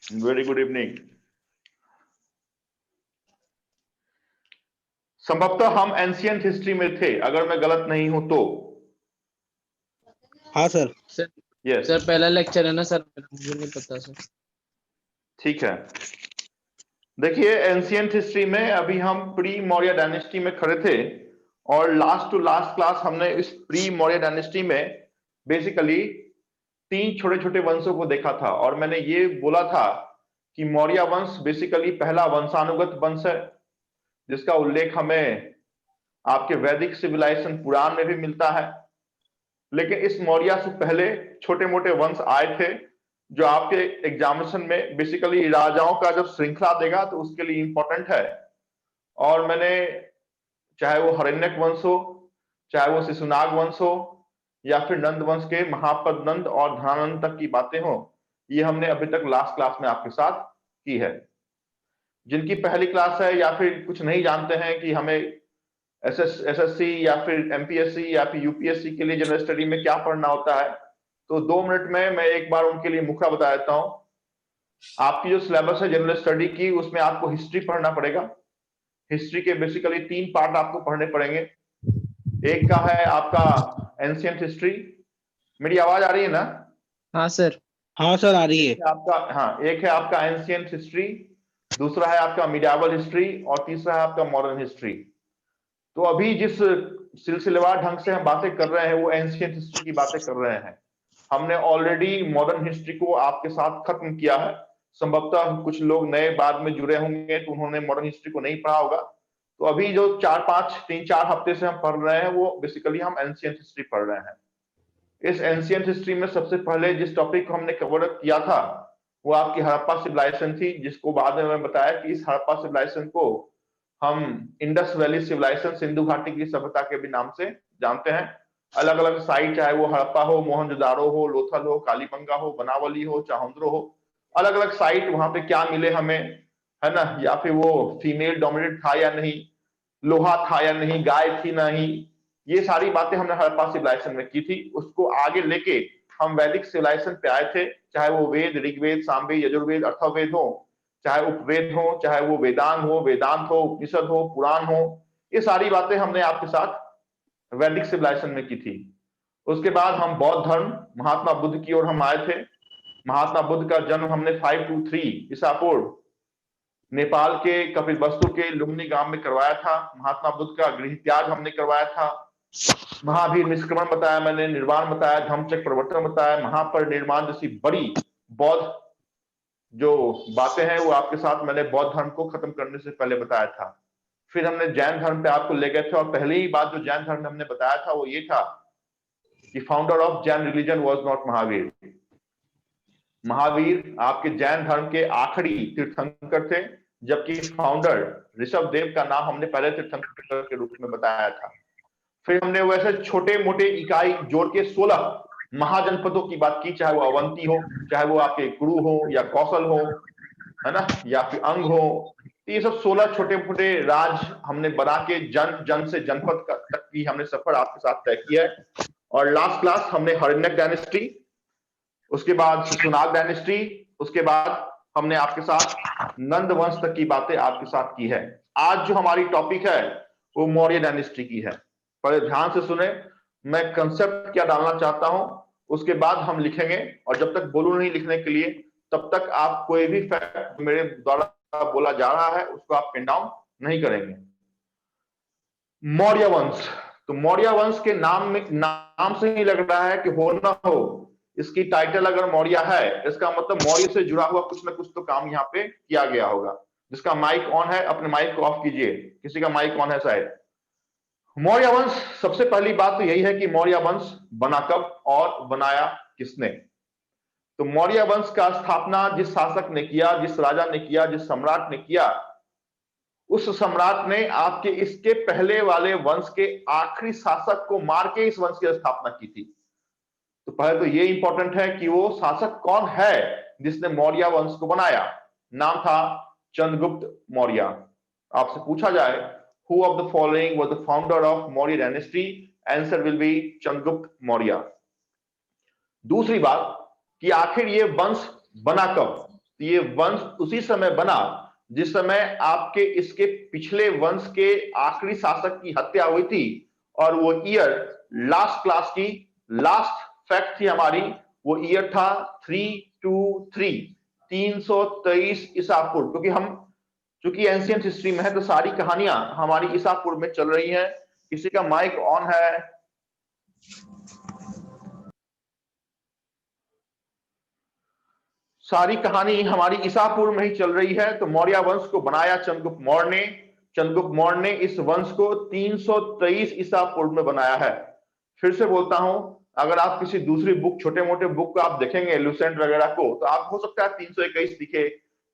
Very good evening. संभवतः हम ancient history में थे, अगर मैं गलत नहीं हूं तो। हाँ सर। सर यस, सर पहला लेक्चर है ना सर, मुझे नहीं पता सर। ठीक है। देखिए, एंशियंट हिस्ट्री में अभी हम प्री मौर्य डायनेस्टी में खड़े थे, और लास्ट टू लास्ट क्लास हमने इस प्री मौर्य डायनेस्टी में बेसिकली 3 छोटे छोटे वंशों को देखा था, और मैंने ये बोला था कि मौर्य वंश बेसिकली पहला वंशानुगत वंश है, जिसका उल्लेख हमें आपके वैदिक सिविलाइजेशन पुराण में भी मिलता है। लेकिन इस मौर्य से पहले छोटे मोटे वंश आए थे, जो आपके एग्जामिनेशन में बेसिकली राजाओं का जब श्रृंखला देगा तो उसके लिए इंपॉर्टेंट है। और मैंने, चाहे वो हरण्यक वंश हो, चाहे वो शिशुनाग वंश हो, या फिर नंद वंश के महापद नंद और धनानंद तक की बातें हो, ये हमने अभी तक लास्ट क्लास में आपके साथ की है। जिनकी पहली क्लास है या फिर कुछ नहीं जानते हैं कि हमें एसएससी या फिर एमपीएससी या फिर यूपीएससी के लिए जनरल स्टडी में क्या पढ़ना होता है, तो 2 मिनट में मैं एक बार उनके लिए मुखड़ा बता देता हूं। आपकी जो सिलेबस है जनरल स्टडी की, उसमें आपको हिस्ट्री पढ़ना पड़ेगा। हिस्ट्री के बेसिकली 3 पार्ट आपको पढ़ने पड़ेंगे। एक का है आपका एंशियंट हिस्ट्री। मेरी आवाज आ रही है ना? हाँ सर। हाँ सर, आ रही है। एक है आपका एंशियंट हिस्ट्री, दूसरा है आपका मिडिवल हिस्ट्री, और तीसरा है आपका मॉडर्न हिस्ट्री। तो अभी जिस सिलसिलेवार ढंग से हम बातें कर रहे हैं वो एंशियंट हिस्ट्री की बातें कर रहे हैं। हमने ऑलरेडी मॉडर्न हिस्ट्री को आपके साथ खत्म किया है। संभवतः कुछ लोग नए बाद में जुड़े होंगे तो उन्होंने मॉडर्न हिस्ट्री को नहीं पढ़ा होगा। तो अभी जो 3-4 हफ्ते से हम पढ़ रहे हैं वो बेसिकली हम एंशियंट हिस्ट्री पढ़ रहे हैं। इस एंशियंट हिस्ट्री में सबसे पहले जिस टॉपिक को हमने कवर किया था वो आपकी हड़प्पा सिविलाइजेशन थी, जिसको बाद में मैं बताया कि इस हड़प्पा सिविलाइजेशन को हम इंडस वैली सिविलाइजेशन, सिंधु घाटी की सभ्यता के भी नाम से जानते हैं। अलग अलग साइट, चाहे वो हड़प्पा हो, मोहनजोदारो हो, लोथल हो, कालीबंगा हो, बनावली हो, चाहुंद्रो हो, अलग अलग साइट वहां पे क्या मिले हमें, है ना, या फिर वो फीमेल डोमिनेटेड था या नहीं, लोहा था या नहीं, गाय थी नहीं, ये सारी बातें हमने हड़प्पा सिविलाइजेशन में की थी। उसको आगे लेके हम वैदिक सिविलाइजेशन पे आए थे, चाहे वो वेद, ऋग्वेद, सामवेद, यजुर्वेद, अथर्ववेद हो, चाहे उपवेद हो, चाहे वो वेदांग हो, वेदांत हो, उपनिषद हो, पुराण हो, ये सारी बातें हमने आपके साथ वैदिक सिविलाइजेशन में की थी। उसके बाद हम बौद्ध धर्म, महात्मा बुद्ध की ओर हम आए थे। महात्मा बुद्ध का जन्म हमने 523 ईसा पूर्व नेपाल के कपिलवस्तु के लुम्बिनी गांव में करवाया था। महात्मा बुद्ध का गृह त्याग हमने करवाया था। महावीर निष्क्रमण बताया मैंने, निर्वाण बताया, धम्मचक्र प्रवर्तन बताया, महापरिनिर्वाण जैसी बड़ी बौद्ध जो बातें हैं वो आपके साथ मैंने बौद्ध धर्म को खत्म करने से पहले बताया था। फिर हमने जैन धर्म पे आपको ले गए थे, और पहली ही बात जो जैन धर्म में हमने बताया था वो ये था कि founder of Jain religion was not Mahavir. Mahavir आपके जैन धर्म के आखिरी तीर्थंकर थे, जबकि फाउंडर ऋषभ देव का नाम हमने पहले तीर्थंकर के रूप में बताया था। फिर हमने वैसे छोटे मोटे इकाई जोड़ के 16 महाजनपदों की बात की, चाहे वो अवंती हो, चाहे वो आपके कुरु हो या कौशल हो, है ना, या फिर अंग हो। ये सब 16 छोटे मोटे राज हमने बना के जन जन से जनपद तक की हमने सफर आपके साथ तय किया है। और लास्ट क्लास हमने हरण्यक डायनेस्टी, उसके बाद शिशुनाग डायनेस्टी, उसके बाद हमने आपके साथ नंद वंश तक की बातें आपके साथ की है। आज जो हमारी टॉपिक है वो मौर्य डायनेस्टी की है। पर ध्यान से सुने, मैं कंसेप्ट क्या डालना चाहता हूं, उसके बाद हम लिखेंगे, और जब तक बोलूं नहीं लिखने के लिए तब तक आप कोई भी फैक्ट मेरे द्वारा बोला जा रहा है उसको आप पिन डाउन नहीं करेंगे। मौर्य वंश, तो मौर्य वंश के नाम से ही लग रहा है कि हो ना हो, इसकी टाइटल अगर मौर्य है इसका मतलब मौर्य से जुड़ा हुआ कुछ ना कुछ तो काम यहाँ पे किया गया होगा। जिसका माइक ऑन है अपने माइक को ऑफ कीजिए, किसी का माइक ऑन है शायद। मौर्य वंश, सबसे पहली बात तो यही है कि मौर्य वंश बना कब और बनाया किसने। तो मौर्य वंश का स्थापना जिस शासक ने किया, जिस राजा ने किया, जिस सम्राट ने किया, उस सम्राट ने आपके इसके पहले वाले वंश के आखिरी शासक को मार के इस वंश की स्थापना की थी। तो पहले तो ये इंपॉर्टेंट है कि वो शासक कौन है जिसने मौर्य वंश को बनाया। नाम था चंद्रगुप्त मौर्य। आपसे पूछा जाए who of the following was the founder of Maurya dynasty, answer will be Chandragupta Maurya. दूसरी बात कि आखिर ये वंश बना कब, तो ये वंश उसी समय बना जिस समय आपके इसके पिछले वंश के आखिरी शासक की हत्या हुई थी, और वो ईयर लास्ट क्लास की लास्ट फैक्ट थी हमारी, वो ईयर था 323 ईसा पूर्व। क्योंकि हम चूंकि एंशियंट हिस्ट्री में है तो सारी कहानियां हमारी ईसा पूर्व में चल रही हैं। किसी का माइक ऑन है? सारी कहानी हमारी ईसा पूर्व में ही चल रही है। तो मौर्य वंश को बनाया चंद्रगुप्त मौर्य ने। चंद्रगुप्त मौर्य ने इस वंश को 323 ईसा पूर्व में बनाया है। फिर से बोलता हूं, अगर आप किसी दूसरी बुक, छोटे मोटे बुक को आप देखेंगे लुसेंट वगैरह को, तो आप हो सकता है 321 दिखे,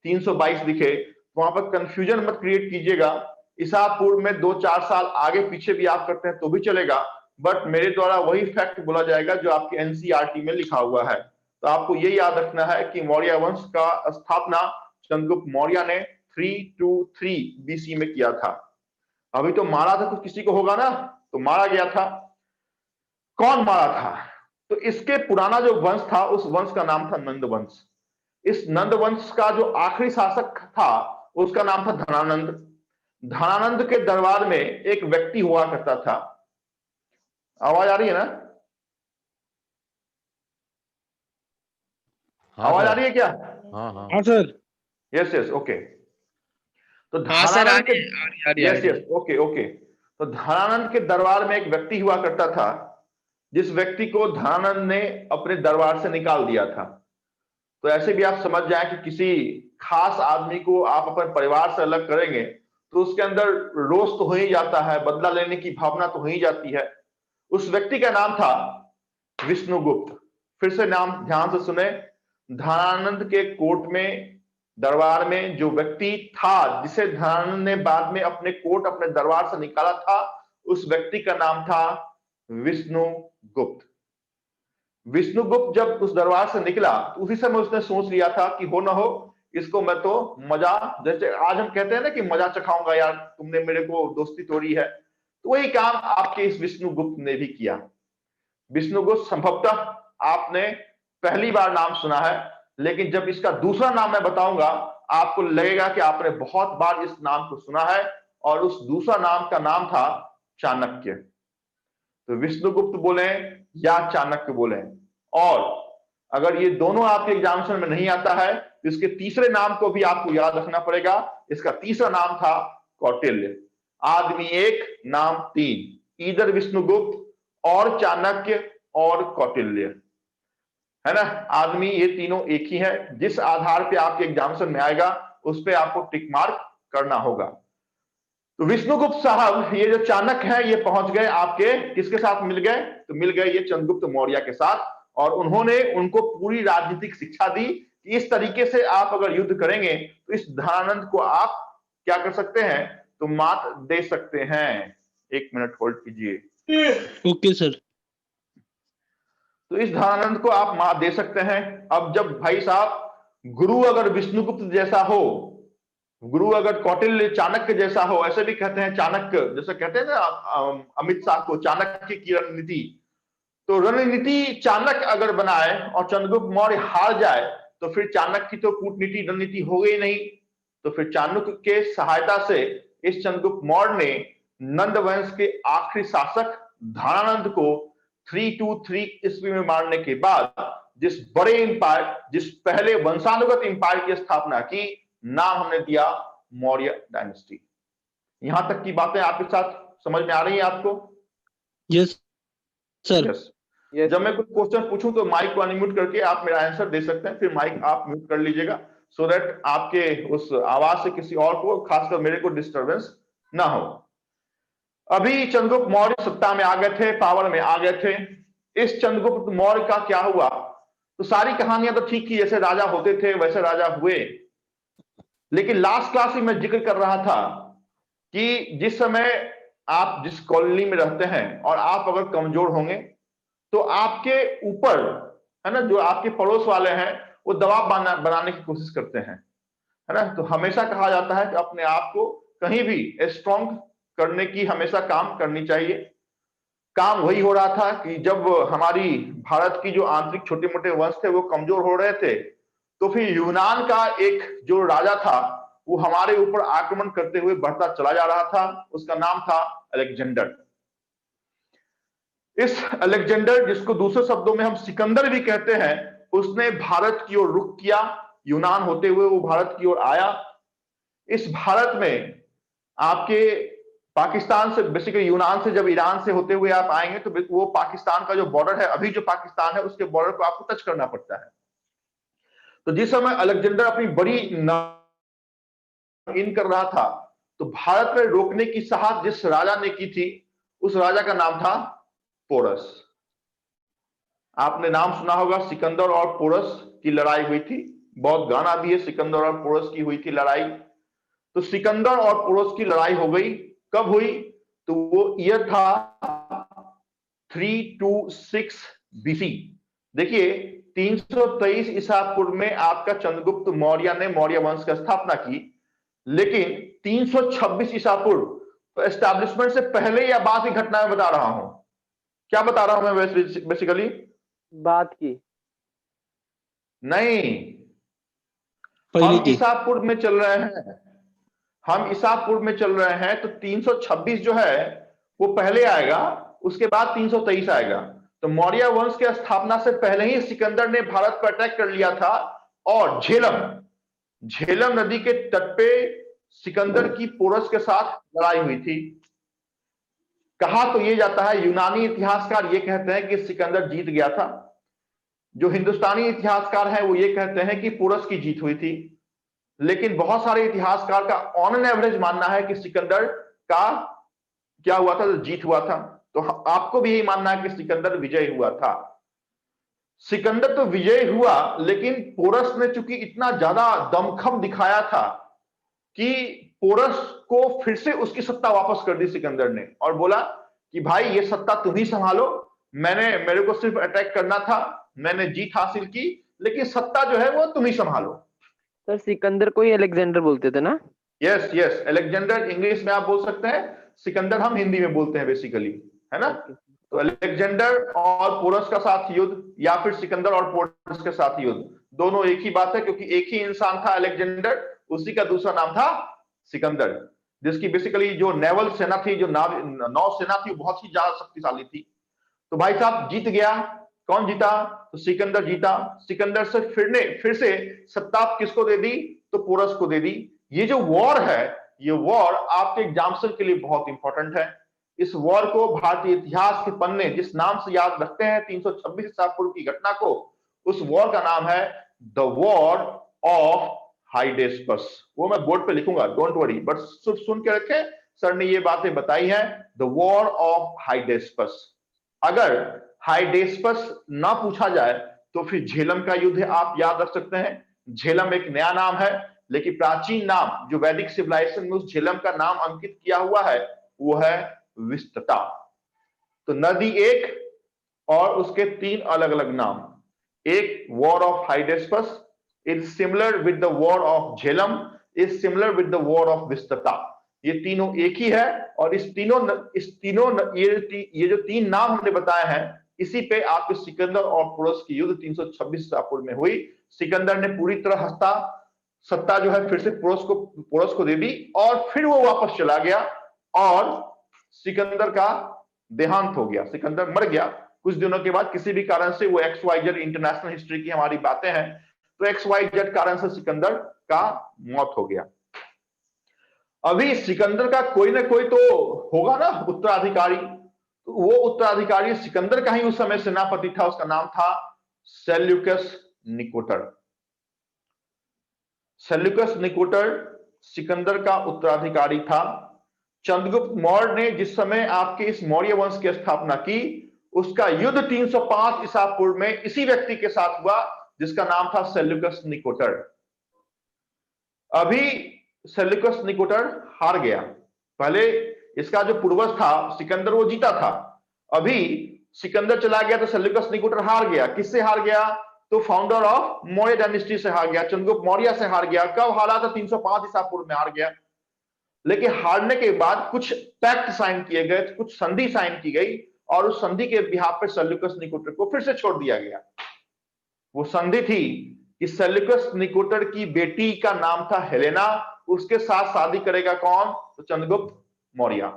322 दिखे, तो वहां पर कंफ्यूजन मत क्रिएट कीजिएगा। ईसा पूर्व में 2-4 साल आगे पीछे भी आप करते हैं तो भी चलेगा, बट मेरे द्वारा वही फैक्ट बोला जाएगा जो आपके एनसीईआरटी में लिखा हुआ है। तो आपको ये याद रखना है कि मौर्य वंश का स्थापना चंद्रगुप्त मौर्य ने 323 बीसी में किया था। अभी तो मारा था कुछ किसी को होगा ना, तो मारा गया था। कौन मारा था? तो इसके पुराना जो वंश था उस वंश का नाम था नंद वंश। इस नंद वंश का जो आखिरी शासक था उसका नाम था धनानंद। धनानंद के दरबार में एक व्यक्ति हुआ करता था। आवाज आ रही है ना? आवाज आ रही है क्या? हाँ सर। Yes yes, okay. तो हाँ सर, आ धनानंद के, रही यस यस, ओके ओके। तो धनानंद के दरबार में एक व्यक्ति हुआ करता था, जिस व्यक्ति को धनानंद ने अपने दरबार से निकाल दिया था। तो ऐसे भी आप समझ जाएं कि किसी खास आदमी को आप अपने परिवार से अलग करेंगे तो उसके अंदर रोष तो हो ही जाता है, बदला लेने की भावना तो हो ही जाती है। उस व्यक्ति का नाम था विष्णुगुप्त। फिर से नाम ध्यान से सुने। धनानंद के कोर्ट में, दरबार में जो व्यक्ति था जिसे धनानंद ने बाद में अपने कोर्ट, अपने दरबार से निकाला था, उस व्यक्ति का नाम था विष्णुगुप्त। विष्णुगुप्त जब उस दरबार से निकला तो उसी समय उसने सोच लिया था कि हो ना हो इसको मैं तो मजा, जैसे आज हम कहते हैं ना कि मजा चखाऊंगा यार, तुमने मेरे को दोस्ती तोड़ी है, तो वही काम आपके इस विष्णुगुप्त ने भी किया। विष्णुगुप्त संभवतः आपने पहली बार नाम सुना है, लेकिन जब इसका दूसरा नाम मैं बताऊंगा आपको लगेगा कि आपने बहुत बार इस नाम को सुना है, और उस दूसरा नाम का नाम था चाणक्य। तो विष्णुगुप्त बोले या चाणक्य बोले, और अगर ये दोनों आपके एग्जामिनेशन में नहीं आता है तो इसके तीसरे नाम को भी आपको याद रखना पड़ेगा। इसका तीसरा नाम था कौटिल्य। आदमी एक, नाम तीन, इधर विष्णुगुप्त और चाणक्य और कौटिल्य, है ना? आदमी ये तीनों एक ही है। जिस आधार पे आपके एग्जामिनेशन में आएगा उस पे आपको टिक मार्क करना होगा। तो विष्णुगुप्त साहब, ये जो चाणक्य है, ये पहुंच गए आपके किसके साथ मिल गए? तो मिल गए ये चंद्रगुप्त मौर्य के साथ, और उन्होंने उनको पूरी राजनीतिक शिक्षा दी कि इस तरीके से आप अगर युद्ध करेंगे तो इस धनानंद को आप क्या कर सकते हैं, तो मात दे सकते हैं। एक मिनट होल्ड कीजिए। Okay sir. तो इस धनानंद को आप मात दे सकते हैं। अब जब भाई साहब गुरु अगर विष्णुगुप्त जैसा हो, गुरु अगर कौटिल्य चाणक्य जैसा हो, ऐसे भी कहते हैं चाणक्य, जैसे कहते हैं ना अमित शाह को चाणक्य की रणनीति, तो रणनीति चाणक्य अगर बनाए और चंद्रगुप्त मौर्य हार जाए तो फिर चाणक्य की तो कूटनीति रणनीति हो गई नहीं। तो फिर चाणक्य के सहायता से इस चंद्रगुप्त मौर्य ने नंद वंश के आखिरी शासक धनानंद को 323 ईस्वी में मारने के बाद जिस बड़े इंपायर, जिस पहले वंशानुगत इंपायर की स्थापना की, नाम हमने दिया मौर्य डायनेस्टी। यहां तक की बातें आपके साथ समझ में आ रही हैं आपको? Yes sir. यस। जब मैं कुछ क्वेश्चन पूछूं तो माइक को अनम्यूट करके आप मेरा आंसर दे सकते हैं, फिर माइक आप म्यूट कर लीजिएगा, सो दैट आपके उस आवाज से किसी और को, खासकर मेरे को, डिस्टरबेंस ना हो। अभी चंद्रगुप्त मौर्य सत्ता में आ गए थे, पावर में आ गए थे। इस चंद्रगुप्त मौर्य का क्या हुआ? तो सारी कहानियां तो ठीक थी, जैसे राजा होते थे वैसे राजा हुए, लेकिन लास्ट क्लास में मैं जिक्र कर रहा था कि जिस समय आप जिस कॉलोनी में रहते हैं और आप अगर कमजोर होंगे तो आपके ऊपर, है ना, जो आपके पड़ोस वाले हैं वो दबाव बनाने की कोशिश करते हैं, है ना? तो हमेशा कहा जाता है कि अपने आप को कहीं भी स्ट्रॉन्ग करने की हमेशा काम करनी चाहिए। काम वही हो रहा था कि जब हमारी भारत की जो आंतरिक छोटे मोटे वंश थे वो कमजोर हो रहे थे, तो फिर यूनान का एक जो राजा था वो हमारे ऊपर आक्रमण करते हुए बढ़ता चला जा रहा था, उसका नाम था अलेक्जेंडर। इस अलेक्जेंडर, जिसको दूसरे शब्दों में हम सिकंदर भी कहते हैं, उसने भारत की ओर रुख किया, यूनान होते हुए वो भारत की ओर आया। इस भारत में आपके पाकिस्तान से, बेसिकली यूनान से जब ईरान से होते हुए आप आएंगे तो वो पाकिस्तान का जो बॉर्डर है, अभी जो पाकिस्तान है उसके बॉर्डर को आपको टच करना पड़ता है। तो जिस समय अलेक्जेंडर अपनी बड़ी इन कर रहा था तो भारत में रोकने की साहस जिस राजा ने की थी उस राजा का नाम था पोरस। आपने नाम सुना होगा, सिकंदर और पोरस की लड़ाई हुई थी, बहुत गाना भी है सिकंदर और पोरस की हुई थी लड़ाई। तो सिकंदर और पोरस की लड़ाई हो गई, कब हुई? तो वो ईयर था 326 बीसी। देखिए 323 ईसा पूर्व में आपका चंद्रगुप्त मौर्य ने मौर्य वंश की स्थापना की, लेकिन 326 ईसा पूर्व, तो एस्टैब्लिशमेंट से पहले या बाद की घटना में बता रहा हूं। क्या बता रहा हूं मैं बेसिकली? बात की नहीं, पहले हम की। ईसा पूर्व में चल रहे हैं, हम ईसा पूर्व में चल रहे हैं, तो 326 जो है वो पहले आएगा, उसके बाद 323 आएगा। तो मौर्य वंश की स्थापना से पहले ही सिकंदर ने भारत पर अटैक कर लिया था और झेलम नदी के तट पे सिकंदर की पोरस के साथ लड़ाई हुई थी। कहा तो ये जाता है, यूनानी इतिहासकार ये कहते हैं कि सिकंदर जीत गया था, जो हिंदुस्तानी इतिहासकार है वो ये कहते हैं कि पोरस की जीत हुई थी। लेकिन बहुत सारे इतिहासकार का ऑन एन एवरेज मानना है कि सिकंदर का क्या हुआ था, जीत हुआ था। तो आपको भी यही मानना है कि सिकंदर विजय हुआ था। सिकंदर तो विजय हुआ, लेकिन पोरस ने चूंकि इतना ज्यादा दमखम दिखाया था कि पोरस को फिर से उसकी सत्ता वापस कर दी सिकंदर ने, और बोला कि भाई ये सत्ता तुम ही संभालो, मेरे को सिर्फ अटैक करना था, मैंने जीत हासिल की, लेकिन सत्ता जो है वो तुम ही संभालो। सर सिकंदर को ही अलेक्जेंडर बोलते थे ना? यस यस, अलेक्जेंडर इंग्लिश में आप बोल सकते हैं, सिकंदर हम हिंदी में बोलते हैं बेसिकली, है ना? तो अलेक्जेंडर और पोरस का साथ युद्ध, या फिर सिकंदर और पोरस के साथ युद्ध, दोनों एक ही बात है, क्योंकि एक ही इंसान था अलेक्जेंडर, उसी का दूसरा नाम था सिकंदर, जिसकी बेसिकली जो नेवल सेना थी, जो नौ सेना थी, बहुत ही ज्यादा शक्तिशाली थी। तो भाई साहब जीत गया। कौन जीता? तो सिकंदर जीता। सिकंदर से फिर से सत्ता किसको दे दी? तो पोरस को दे दी। ये जो वॉर है, ये वॉर आपके एग्जाम्पल के लिए बहुत इंपॉर्टेंट है। इस वॉर को भारतीय इतिहास के पन्ने जिस नाम से याद रखते हैं 326 ईसा पूर्व की घटना को, उस वॉर का नाम है द वॉर ऑफ हाइडेस्पस। वो मैं बोर्ड पे लिखूंगा, डोंट वरी, बट सिर्फ सुन के रखें, सर ने ये बातें बताई हैं, द वॉर ऑफ हाइडेस्पस। अगर हाइडेस्पस ना पूछा जाए तो फिर झेलम का युद्ध आप याद रख सकते हैं। झेलम एक नया नाम है, लेकिन प्राचीन नाम जो वैदिक सिविलाइजेशन में उस झेलम का नाम अंकित किया हुआ है वो है विस्तता। तो नदी एक और उसके 3 अलग अलग नाम, एक war of Hydaspes is similar with the war of Jhelum, is similar with the war of Vitasta. ये तीनों एक ही है, और इस तीनों ये जो 3 नाम हमने बताए हैं, इसी पे आपके सिकंदर और पोरस की युद्ध 326 ईसा पूर्व में हुई। सिकंदर ने पूरी तरह सत्ता जो है फिर से पोरस को दे दी, और फिर वो वापस चला गया, और सिकंदर का देहांत हो गया, सिकंदर मर गया। कुछ दिनों के बाद किसी भी कारण से, वो XYZ इंटरनेशनल हिस्ट्री की हमारी बातें हैं, तो XYZ कारण से सिकंदर का मौत हो गया। अभी सिकंदर का कोई ना कोई तो होगा ना उत्तराधिकारी, तो वो उत्तराधिकारी सिकंदर का ही उस समय सेनापति था, उसका नाम था Seleucus Nicator. Seleucus Nicator Sikandar का उत्तराधिकारी था। चंद्रगुप्त मौर्य ने जिस समय आपके इस मौर्य वंश की स्थापना की, उसका युद्ध 305 ईसा पूर्व में इसी व्यक्ति के साथ हुआ, जिसका नाम था सेल्यूकस निकोटर। अभी सेल्यूकस निकोटर हार गया। पहले इसका जो पूर्वज था सिकंदर, वो जीता था। अभी सिकंदर चला गया तो सेल्यूकस निकोटर हार गया। किससे हार गया? तो फाउंडर ऑफ मौर्य डायनेस्टी से हार गया, चंद्रगुप्त मौर्य से हार गया। कब हारा था? 305 ईसा पूर्व में हार गया। लेकिन हारने के बाद कुछ पैक्ट साइन किए गए, कुछ संधि साइन की गई, और उस संधि के बिहाफ पर सेल्यूकस निकोटर को फिर से छोड़ दिया गया। वो संधि थी कि सेल्यूकस निकोटर की बेटी का नाम था हेलेना, उसके साथ शादी करेगा कौन? तो चंद्रगुप्त मौर्य।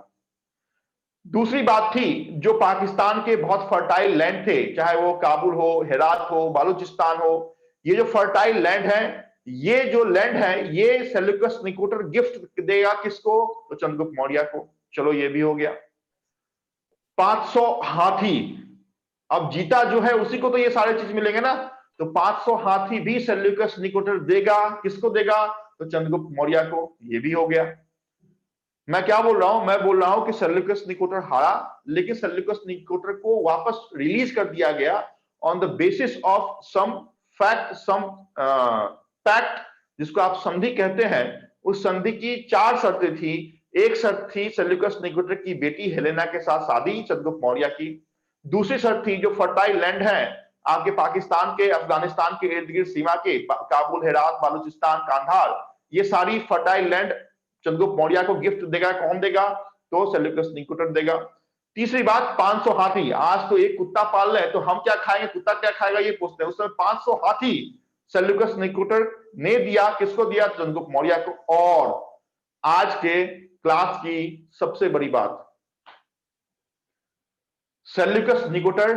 दूसरी बात थी, जो पाकिस्तान के बहुत फर्टाइल लैंड थे, चाहे वो काबुल हो, हेरात हो, बालूचिस्तान हो, ये जो फर्टाइल लैंड है, ये जो लैंड है, ये सेल्यूकस निकोटर गिफ्ट देगा किसको? तो चंद्रगुप्त मौर्य को। चलो ये भी हो गया। 500 हाथी, अब जीता जो है उसी को तो ये सारे चीज मिलेंगे ना, तो 500 हाथी भी सेल्यूकस निकोटर देगा, किसको देगा? तो चंद्रगुप्त मौर्य को। ये भी हो गया। मैं क्या बोल रहा हूं? मैं बोल रहा हूं कि सेल्यूकस निकोटर हारा, लेकिन सेल्यूकस निकोटर को वापस रिलीज कर दिया गया on the basis of some fact, some pact, जिसको आप संधि कहते हैं। उस संधि की 4 शर्तें थी। एक शर्त थी सेल्यूकस निकोटर की बेटी हेलेना के साथ शादी चंद्रगुप्त मौर्य की। दूसरी शर्त थी, जो फर्टाइल लैंड है आपके पाकिस्तान के, अफगानिस्तान के इर्द गिर्द सीमा के, काबुल, हेरात, बालूचिस्तान, कांधार, ये सारी फर्टाइल लैंड चंद्रगुप्त मौर्य को गिफ्ट देगा। कौन देगा? तो सेल्यूकस निकोटर देगा। तीसरी बात, 500 हाथी। आज तो एक कुत्ता पाल रहे हैं, तो हम क्या खाएंगे, कुत्ता क्या खाएगा, ये पूछते हैं। उस समय 500 हाथी सेल्यूकस निकोटर ने दिया। किसको दिया? चंद्रगुप्त मौर्य को। और आज के क्लास की सबसे बड़ी बात, सेल्यूकस निकोटर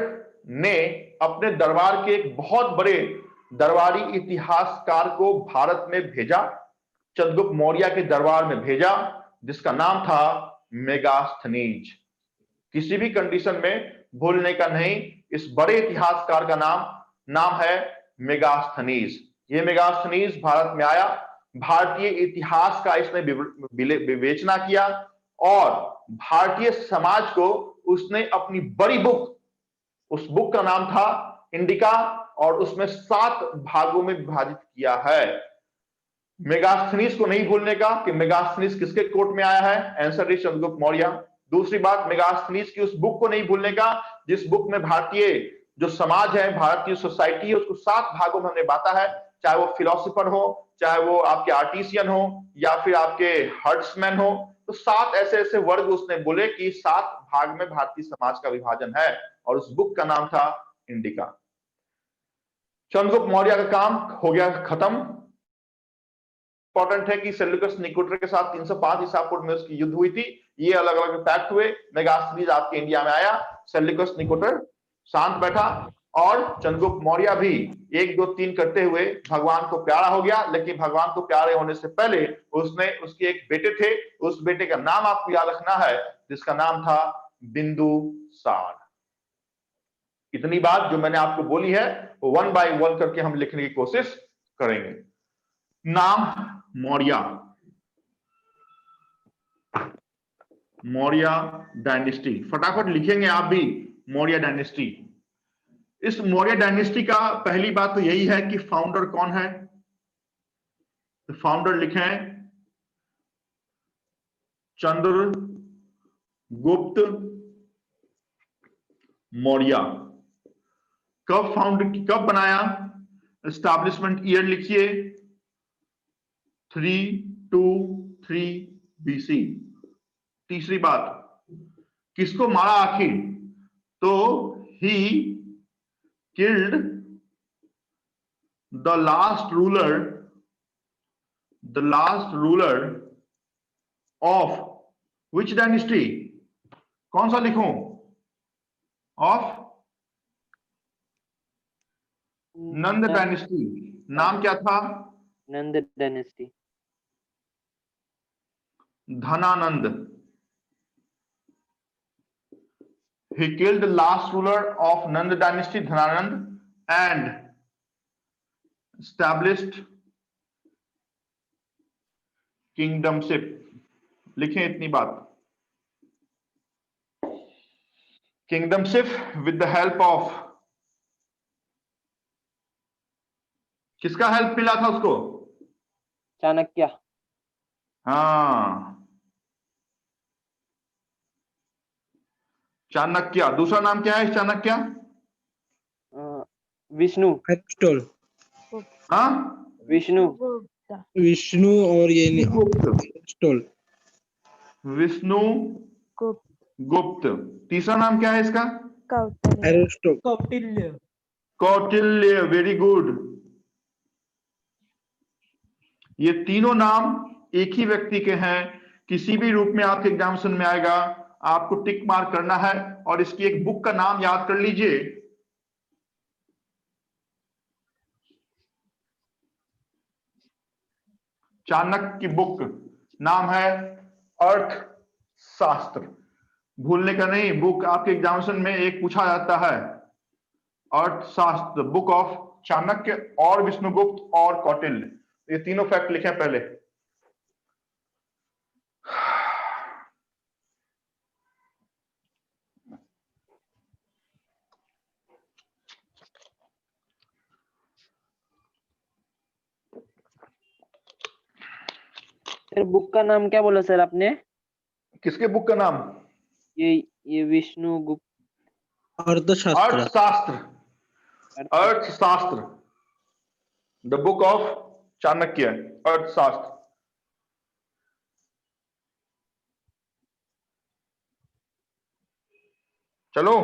ने अपने दरबार के एक बहुत बड़े दरबारी इतिहासकार को भारत में भेजा, चंद्रगुप्त मौर्य के दरबार में भेजा, जिसका नाम था मेगास्थनीज। किसी भी कंडीशन में भूलने का नहीं, इस बड़े इतिहासकार का नाम है मेगास्थनीज। ये मेगास्थनीज भारत में आया, भारतीय इतिहास का इसने विवेचना किया और भारतीय समाज को उसने अपनी बड़ी बुक, उस बुक का नाम था इंडिका, और उसमें 7 भागों में विभाजित किया है। मेगास्थनीज को नहीं भूलने का कि मेगास्थनीज किसके कोर्ट में आया है? Answer is Chandragupta Maurya. दूसरी बात, मेगास्थनीज की उस बुक को नहीं भूलने का जिस बुक में भारतीय जो समाज है, भारतीय सोसाइटी है, उसको 7 भागों में हमने बांटा है। चाहे वो फिलोसोफर हो, चाहे वो आपके आर्टिसियन हो, या फिर आपके हर्ट्समैन हो, तो 7 ऐसे ऐसे वर्ग उसने बोले कि 7 भाग में भारतीय समाज का विभाजन है, और उस बुक का नाम था इंडिका। चंद्रगुप्त मौर्य का काम हो गया खत्म। इंपॉर्टेंट है कि सेल्यूकस निकोटर के साथ 305 ईसा पूर्व में उसकी युद्ध हुई थी। ये अलग अलग पैक्ट हुए। मेगास्थनीज आपके इंडिया में आया, सेल्यूकस निकोटर शांत बैठा, और चंद्रगुप्त मौर्य भी 1 2 3 करते हुए भगवान को प्यारा हो गया। लेकिन भगवान को प्यारे होने से पहले उसके एक बेटे थे, उस बेटे का नाम आपको याद रखना है, जिसका नाम था बिंदुसार। इतनी बात जो मैंने आपको बोली है वो 1 बाय 1 करके हम लिखने की कोशिश करेंगे। नाम मौर्य, मौर्य डायनेस्टी, फटाफट लिखेंगे आप भी मौर्य डायनेस्टी। इस मौर्य डायनेस्टी का पहली बात तो यही है कि फाउंडर कौन है। तो फाउंडर लिखें चंद्रगुप्त मौर्य। कब बनाया? एस्टैब्लिशमेंट ईयर लिखिए 323 BC। तीसरी बात, किसको मारा आखिर? तो ही killed the last ruler of which dynasty? कौन सा लिखूं? Of Nand dynasty. नाम क्या था? Nand dynasty. Dhananand. He killed the last ruler of Nand dynasty, Dhananand, and established kingdomship. लिखें इतनी बात, kingdomship with the help of, किसका हेल्प मिला था उसको? चाणक्य। हाँ, चाणक्य। दूसरा नाम क्या है चाणक्य? विष्णु। एरिस्टोल। हाँ, विष्णु और ये एरिस्टोल। विष्णु गुप्त। तीसरा नाम क्या है इसका? एरिस्टोल। कौटिल्य। Very good. ये तीनों नाम एक ही व्यक्ति के हैं, किसी भी रूप में आपके एग्जामिनेशन में आएगा, आपको टिक मार्क करना है और इसकी एक बुक का नाम याद कर लीजिए। चाणक्य की बुक नाम है अर्थशास्त्र। भूलने का नहीं, बुक आपके एग्जामिनेशन में एक पूछा जाता है, अर्थशास्त्र, बुक ऑफ चाणक्य और विष्णुगुप्त और कौटिल्य। ये तीनों फैक्ट लिखे पहले। सर बुक का नाम क्या बोला सर आपने? किसके बुक का नाम? ये विष्णु गुप्त अर्थशास्त्र। अर्थशास्त्र, अर्थशास्त्र, द बुक ऑफ चाणक्य, अर्थशास्त्र। चलो,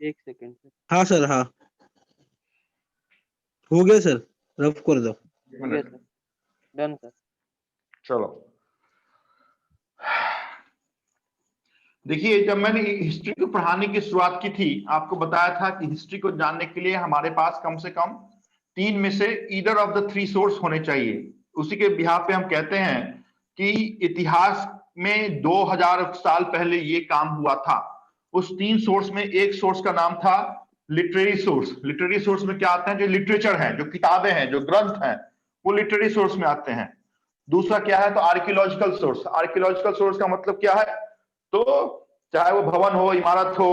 एक सेकंड सर। हाँ सर, हाँ हो गया सर, रफ कर दो। हो गया सर, डन सर। चलो देखिए, जब मैंने हिस्ट्री को पढ़ाने की शुरुआत की थी, आपको बताया था कि हिस्ट्री को जानने के लिए हमारे पास कम से कम 3 में से ईदर ऑफ द 3 सोर्स होने चाहिए। उसी के बिहाफ पे हम कहते हैं कि इतिहास में 2000 साल पहले ये काम हुआ था। उस 3 सोर्स में एक सोर्स का नाम था लिटरेरी सोर्स। लिटरेरी सोर्स में क्या आते हैं? जो लिटरेचर है, जो किताबें हैं, जो ग्रंथ हैं, वो लिटरेरी सोर्स में आते हैं। दूसरा क्या है? तो आर्कियोलॉजिकल सोर्स। आर्कियोलॉजिकल सोर्स का मतलब क्या है? तो चाहे वो भवन हो, इमारत हो,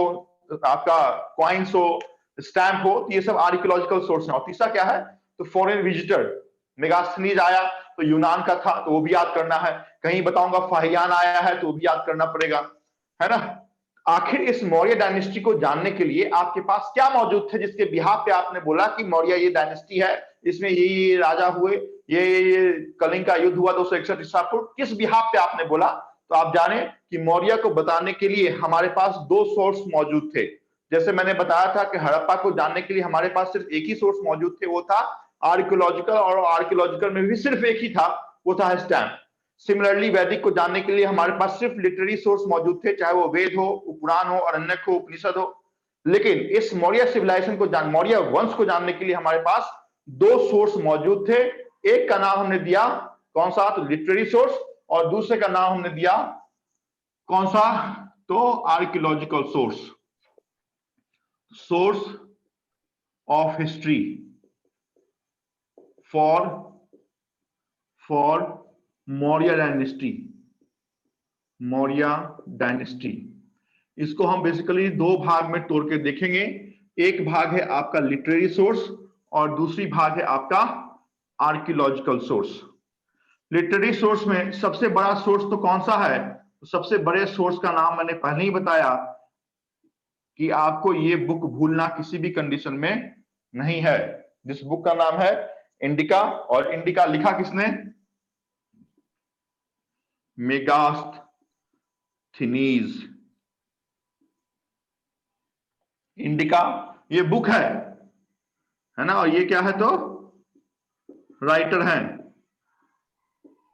आपका कॉइन्स हो, स्टैम्प हो, तो ये सब आर्कियोलॉजिकल सोर्स है। और तीसरा क्या है? तो फॉरेन विजिटर। मेगास्थनीज आया तो यूनान का था, तो वो भी याद करना है। कहीं बताऊंगा फाहियान आया है, तो वो भी याद करना पड़ेगा, है ना। आखिर इस मौर्य डायनेस्टी को जानने के लिए आपके पास क्या मौजूद थे, जिसके बिहाफ पे आपने बोला कि मौर्य ये डायनेस्टी है, इसमें ये राजा हुए, ये कलिंग का युद्ध हुआ 261 ईसा पूर्व, किस बिहाफ पे आपने बोला? तो आप जाने कि मौर्य को बताने के लिए हमारे पास 2 सोर्स मौजूद थे। जैसे मैंने बताया था कि हड़प्पा को जानने के लिए हमारे पास सिर्फ एक ही सोर्स मौजूद थे, वो था आर्कियोलॉजिकल, और आर्कियोलॉजिकल में भी सिर्फ एक ही था, वो था स्टैम्प। सिमिलरली वैदिक को जानने के लिए हमारे पास सिर्फ लिटरेरी सोर्स मौजूद थे, चाहे वो वेद हो, पुराण हो, अरण्यक हो, उपनिषद हो। लेकिन इस मौर्य सिविलाइजेशन को मौर्य वंश को जानने के लिए हमारे पास 2 सोर्स मौजूद थे। एक का नाम हमने दिया कौन सा? तो लिटरेरी सोर्स। और दूसरे का नाम हमने दिया कौन सा? तो archaeological source, source of history for Maurya dynasty. Maurya dynasty, इसको हम बेसिकली 2 भाग में तोड़ के देखेंगे। एक भाग है आपका लिटरेरी सोर्स और दूसरी भाग है आपका आर्कियोलॉजिकल सोर्स। लिटरेरी सोर्स में सबसे बड़ा सोर्स तो कौन सा है? सबसे बड़े सोर्स का नाम मैंने पहले ही बताया कि आपको ये बुक भूलना किसी भी कंडीशन में नहीं है, जिस बुक का नाम है इंडिका। और इंडिका लिखा किसने? मेगास्थनीज। इंडिका ये बुक है ना, और ये क्या है? तो राइटर है।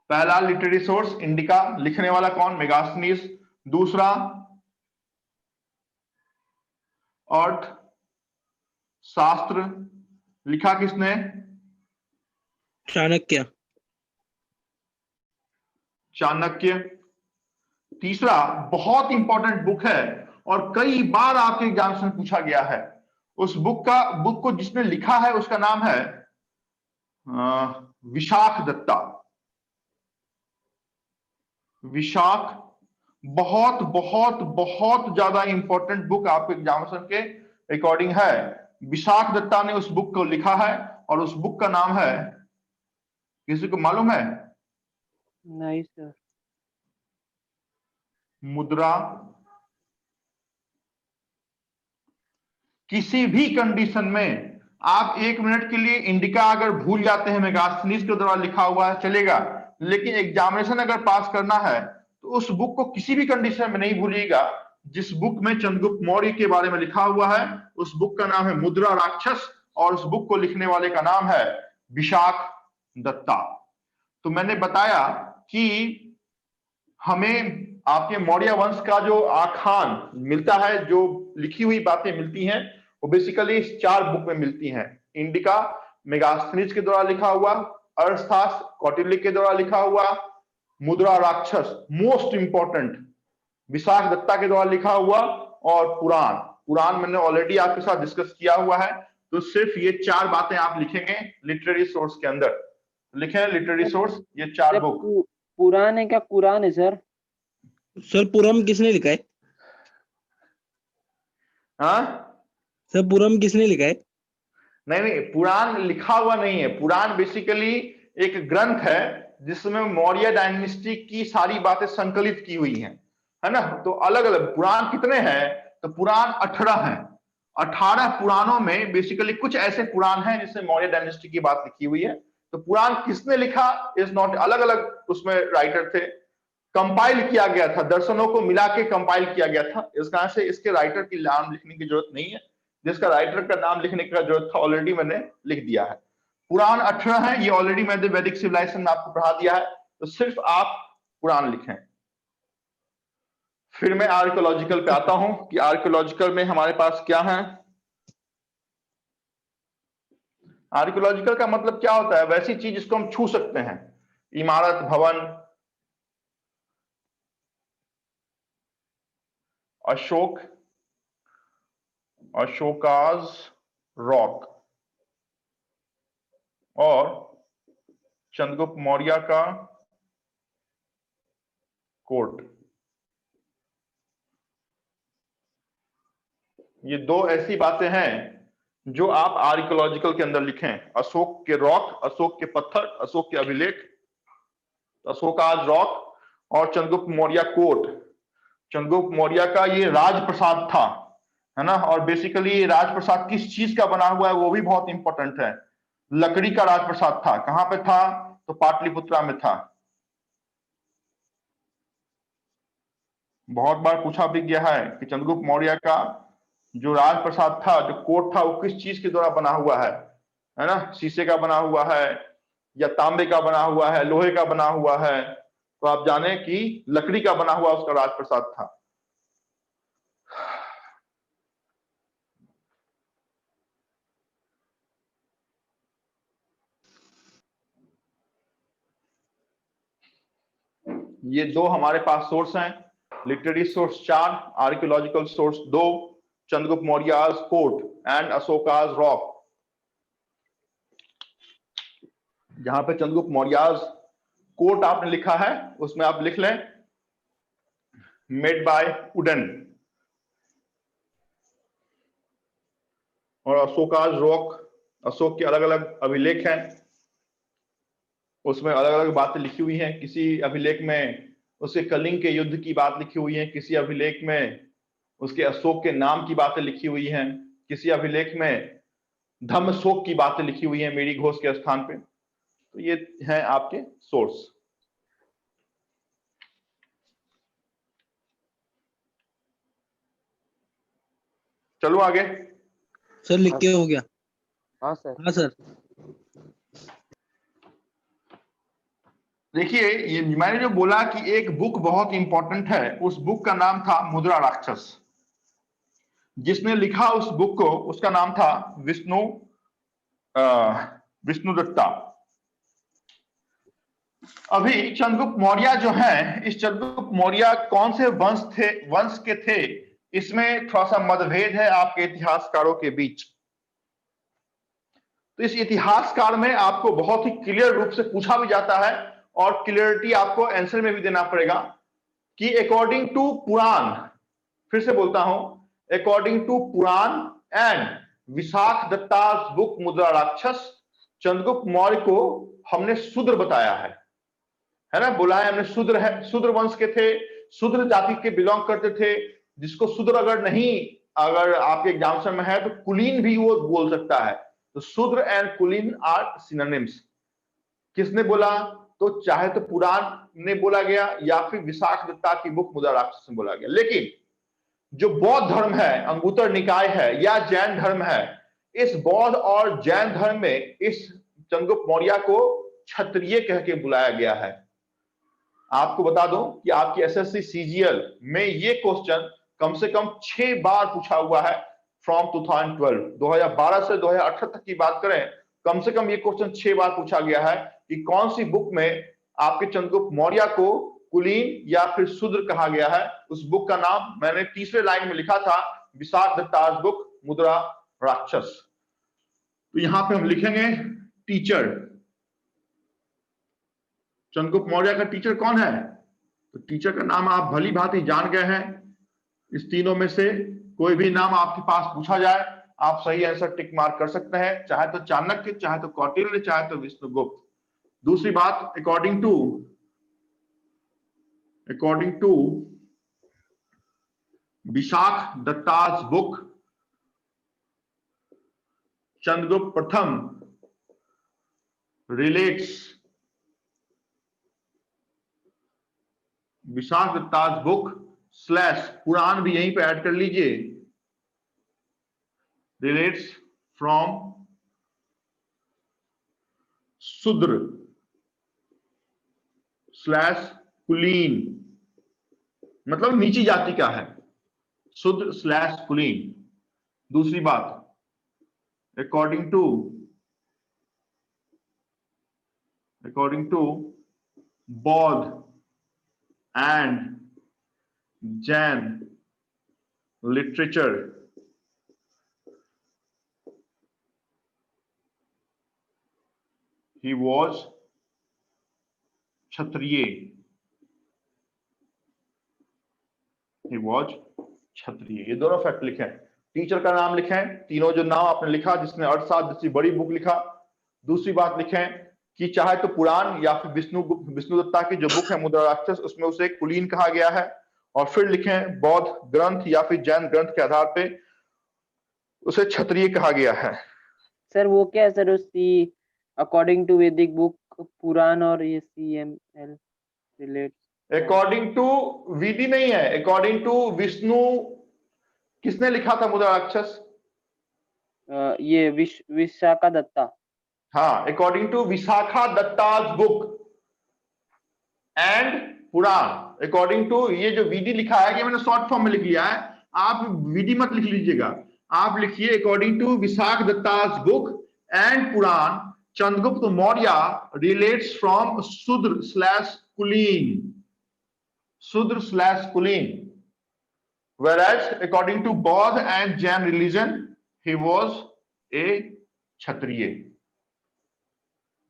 पहला लिटरेरी सोर्स इंडिका, लिखने वाला कौन? मेगास्थनीज। दूसरा अर्थ शास्त्र, लिखा किसने? चाणक्य। चाणक्य। तीसरा बहुत इंपॉर्टेंट बुक है और कई बार आपके एग्जाम में पूछा गया है, उस बुक को जिसने लिखा है उसका नाम है विशाख दत्ता। विशाख, बहुत बहुत बहुत ज्यादा इंपॉर्टेंट बुक आपके एग्जामिनेशन के अकॉर्डिंग है। विशाख दत्ता ने उस बुक को लिखा है और उस बुक का नाम है, किसी को मालूम है? नहीं सर। मुद्रा। किसी भी कंडीशन में आप 1 मिनट के लिए इंडिका अगर भूल जाते हैं, मेगास्थनीज के द्वारा लिखा हुआ है, चलेगा, लेकिन एग्जामिनेशन अगर पास करना है तो उस बुक को किसी भी कंडीशन में नहीं भूलिएगा। जिस बुक में चंद्रगुप्त मौर्य के बारे में लिखा हुआ है उस बुक का नाम है मुद्रा राक्षस और उस बुक को लिखने वाले का नाम है विशाख दत्ता। तो मैंने बताया कि हमें आपके मौर्य वंश का जो आखान मिलता है, जो लिखी हुई बातें मिलती हैं, वो बेसिकली इस 4 बुक में मिलती हैं। इंडिका मेगास्थनीज के द्वारा लिखा हुआ, अर्थशास्त्र कौटिल्य के द्वारा लिखा हुआ, मुद्रा राक्षस मोस्ट इंपॉर्टेंट विशाख दत्ता के द्वारा लिखा हुआ, और पुराण। पुराण मैंने ऑलरेडी आपके साथ डिस्कस किया हुआ है। तो सिर्फ ये 4 बातें आप लिखेंगे लिटरेरी सोर्स के अंदर, लिखे लिटरेरी सोर्स ये 4 बुक। पुराण है क्या कुरान है सर? सर पुरम किसने लिखा है? हाँ सर पुरम किसने लिखा है? नहीं, पुराण लिखा हुआ नहीं है। पुराण बेसिकली एक ग्रंथ है जिसमें मौर्य डायनेस्टी की सारी बातें संकलित की हुई हैं, है ना। तो अलग अलग पुराण कितने हैं? तो पुराण 18 हैं। 18 पुराणों में बेसिकली कुछ ऐसे पुराण हैं जिसमें मौर्य डायनेस्टी की बात लिखी हुई है। तो पुराण किसने लिखा इज नॉट, अलग अलग उसमें राइटर थे, कंपाइल किया गया था, दर्शनों को मिला के कंपाइल किया गया था। इस कारण से इसके राइटर की नाम लिखने की जरूरत नहीं है। जिसका राइटर का नाम लिखने का जरूरत था ऑलरेडी मैंने लिख दिया है। पुराण 18 है, ये ऑलरेडी मैंने वैदिक सिविलाइजेशन में आपको पढ़ा दिया है। तो सिर्फ आप पुराण लिखें। फिर मैं आर्कियोलॉजिकल पे आता हूं कि आर्कियोलॉजिकल में हमारे पास क्या है। आर्कियोलॉजिकल का मतलब क्या होता है? वैसी चीज जिसको हम छू सकते हैं, इमारत, भवन। अशोक, अशोकाज रॉक और चंद्रगुप्त मौर्य का कोर्ट, ये 2 ऐसी बातें हैं जो आप आर्कियोलॉजिकल के अंदर लिखें। अशोक के रॉक, अशोक के पत्थर, अशोक के अभिलेख, अशोकाज रॉक और चंद्रगुप्त मौर्य कोर्ट। चंद्रगुप्त मौर्य का ये राजप्रसाद था, है ना। और बेसिकली राजप्रसाद किस चीज का बना हुआ है वो भी बहुत इंपॉर्टेंट है। लकड़ी का राजप्रसाद था। कहां पे था? तो पाटलिपुत्रा में था। बहुत बार पूछा भी गया है कि चंद्रगुप्त मौर्य का जो राजप्रसाद था, जो कोर्ट था, वो किस चीज के द्वारा बना हुआ है ना। शीशे का बना हुआ है या तांबे का बना हुआ है, लोहे का बना हुआ है? तो आप जाने कि लकड़ी का बना हुआ उसका राजप्रसाद था। ये 2 हमारे पास सोर्स हैं। Literary source 4, archaeological source 2, Chandragupta Maurya's court and Ashoka's rock. जहां पे चंद्रगुप्त मौर्य's कोर्ट आपने लिखा है उसमें आप लिख लें मेड बाय वुडन, और अशोकाज रॉक, अशोक के अलग अलग अभिलेख हैं, उसमें अलग अलग बातें लिखी हुई हैं। किसी अभिलेख में उसके कलिंग के युद्ध की बात लिखी हुई है, किसी अभिलेख में उसके अशोक के नाम की बातें लिखी हुई हैं, किसी अभिलेख में धम्मशोक की बातें लिखी हुई हैं मेरी घोष के स्थान पे। तो ये हैं आपके सोर्स। चलो आगे। सर लिख के हो गया? हाँ सर। हाँ सर। देखिए, ये मैंने जो बोला कि एक बुक बहुत इंपॉर्टेंट है, उस बुक का नाम था मुद्रा राक्षस। जिसने लिखा उस बुक को, उसका नाम था विष्णु दत्ता। अभी चंद्रगुप्त मौर्य जो है, इस चंद्रगुप्त मौर्य कौन से वंश के थे, इसमें थोड़ा सा मतभेद है आपके इतिहासकारों के बीच। तो इस इतिहासकार में आपको बहुत ही क्लियर रूप से पूछा भी जाता है, और क्लियरिटी आपको आंसर में भी देना पड़ेगा कि अकॉर्डिंग टू पुराण, फिर से बोलता हूं, according to Purana and Vishakh Datta's book Mudrarakshasa, Chandragupta Maurya को हमने शूद्र बताया है ना। बोला है हमने शूद्र है, शूद्र वंश के थे, शूद्र जाति के बिलोंग करते थे। जिसको शूद्र अगर आपके एग्जामिनेशन में है तो कुलीन भी वो बोल सकता है। तो शूद्र एंड कुलीन आर सिनोनिम्स। किसने बोला? तो चाहे तो पुराण ने बोला गया या फिर विशाख दत्ता की बुक मुद्रा राक्षस में बोला गया। लेकिन जो बौद्ध धर्म है, अंगुत्तर निकाय है या जैन धर्म है, इस बौद्ध और जैन धर्म में इस चंद्रगुप्त मौर्य को क्षत्रिय कह के बुलाया गया है। आपको बता दूं कि आपकी एसएससी सीजीएल में ये क्वेश्चन कम से कम 6 बार पूछा हुआ है फ्रॉम 2012। 2012 से 2018 तक की बात करें, कम से कम ये क्वेश्चन 6 बार पूछा गया है कि कौन सी बुक में आपके चंद्रगुप्त मौर्य को कुलीन या फिर शूद्र कहा गया है। उस बुक का नाम मैंने तीसरे लाइन में लिखा था, विशाख दत्ताज बुक मुद्रा राक्षस। तो यहां पे हम लिखेंगे टीचर। चंद्रगुप्त मौर्य का टीचर कौन है? तो टीचर का नाम आप भली भांति जान गए हैं। इस तीनों में से कोई भी नाम आपके पास पूछा जाए, आप सही आंसर टिक मार्क कर सकते हैं, चाहे तो चाणक्य, चाहे तो कौटिल्य, चाहे तो विष्णुगुप्त। दूसरी बात, according to Vishakh Datta's book, Chandragupta प्रथम relates, Vishakh Datta's book slash Purana भी यहीं पे ऐड कर लीजिए, रिलेट्स फ्रॉम शूद्र स्लैश कुलीन, मतलब नीची जाति का है, शूद्र स्लैश कुलीन। दूसरी बात, अकॉर्डिंग टू बौद्ध and Jain literature, he was Kshatriya. he was क्षत्रिय। ये दोनों फैक्ट लिखें, टीचर का नाम लिखें, तीनों जो नाम आपने लिखा जिसने अर्थशास्त्र जैसी बड़ी बुक लिखा। दूसरी बात लिखें कि चाहे तो पुराण या फिर विष्णुदत्ता की जो बुक है मुद्रा राक्षस, उसमें उसे कुलीन कहा गया है। और फिर लिखें बौद्ध ग्रंथ या फिर जैन ग्रंथ के आधार पे उसे क्षत्रिय कहा गया है। सर वो क्या है सर, उसकी अकॉर्डिंग टू वैदिक बुक पुराण और ये CML रिलेट? अकॉर्डिंग टू विधि नहीं है, अकॉर्डिंग टू विष्णु। किसने लिखा था मुद्रा राक्षस? ये विशाखा दत्ता। हाँ, according to Vishakha Datta's book and Purana. According to ये जो विधि लिखा है, ये मैंने शॉर्ट फॉर्म में लिख लिया है, आप विधि मत लिख लीजिएगा, आप लिखिए according to Vishakh Datta's book and Purana, Chandragupta Maurya relates from Shudra slash कुलीन, शूद्र स्लैश कुलीन, whereas according to Baudd and Jain religion he was a क्षत्रिय।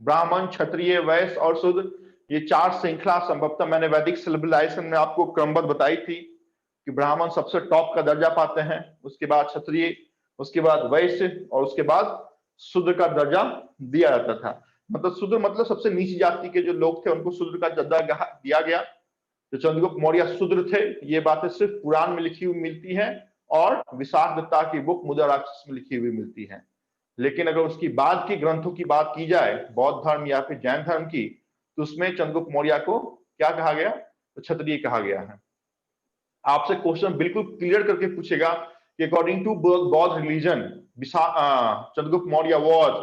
ब्राह्मण, क्षत्रिय, वैश्य और शूद्र, ये 4 श्रृंखला संभवतः मैंने वैदिक सिविलाइजेशन में आपको क्रमबद्ध बताई थी कि ब्राह्मण सबसे टॉप का दर्जा पाते हैं, उसके बाद क्षत्रिय, उसके बाद वैश्य और उसके बाद शूद्र का दर्जा दिया जाता था। मतलब शूद्र मतलब सबसे नीची जाति के जो लोग थे उनको शूद्र का दर्जा दिया गया। तो चंद्रगुप्त मौर्य शूद्र थे, ये बातें सिर्फ पुराण में लिखी हुई मिलती हैं और विशाख दत्ता की बुक मुद्रा राक्षस में लिखी हुई मिलती है। लेकिन अगर उसकी बाद की ग्रंथों की बात की जाए, बौद्ध धर्म या फिर जैन धर्म की, तो उसमें चंद्रगुप्त मौर्य को क्या कहा गया? तो क्षत्रिय कहा गया है। आपसे क्वेश्चन बिल्कुल क्लियर करके पूछेगा कि अकॉर्डिंग टू बौद्ध रिलीजन चंद्रगुप्त मौर्य वाज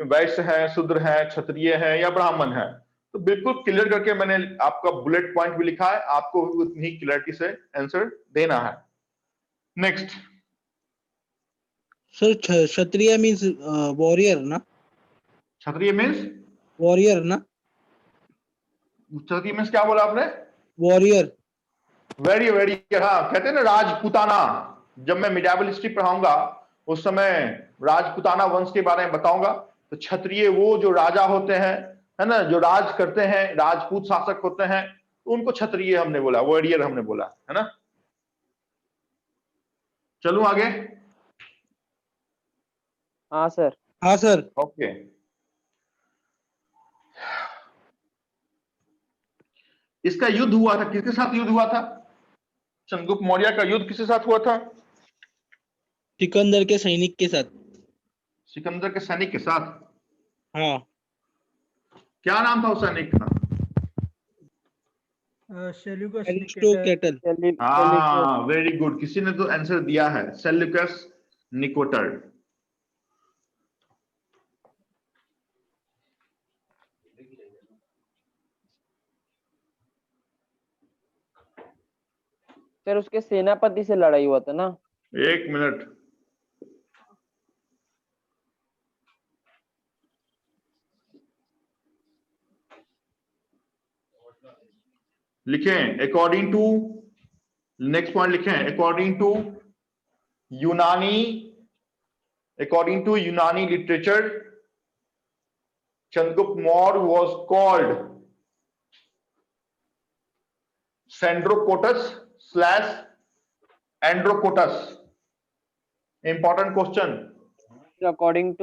वैश्य है, शूद्र है, क्षत्रिय है या ब्राह्मण है, तो बिल्कुल क्लियर करके मैंने आपका बुलेट पॉइंट भी लिखा है, आपको उतनी ही क्लियरिटी से आंसर देना है। नेक्स्ट सर क्षत्रिय मीन्स वॉरियर ना? क्षत्रिय मीन्स वॉरियर ना? क्षत्रिय मीन्स क्या बोला आपने? वॉरियर। वेरी वेरी, हाँ, कहते हैं ना राजपूताना। जब मैं मिडिएवल हिस्ट्री पढ़ाऊंगा उस समय राजपूताना वंश के बारे में बताऊंगा। तो क्षत्रिय वो जो राजा होते हैं, है ना, जो राज करते हैं, राजपूत शासक होते हैं, तो उनको क्षत्रिय हमने बोला, वॉरियर हमने बोला, है ना। चलूं आगे? हाँ सर। हाँ सर। ओके। इसका युद्ध हुआ था, किसके साथ युद्ध हुआ था? चंद्रगुप्त मौर्य का युद्ध किसके साथ हुआ था? सिकंदर के सैनिक के साथ। सिकंदर के सैनिक के साथ? हाँ। क्या नाम था उस सैनिक का? Seleucus cattle. हाँ, वेरी गुड, किसी ने तो आंसर दिया है, सेल्यूकस निकोटर। सर उसके सेनापति से लड़ाई हुआ था ना? एक मिनट, लिखें अकॉर्डिंग टू, नेक्स्ट पॉइंट लिखें अकॉर्डिंग टू यूनानी literature, Chandragupta Maurya was called Sandrocotus / Androcotus. Important question. According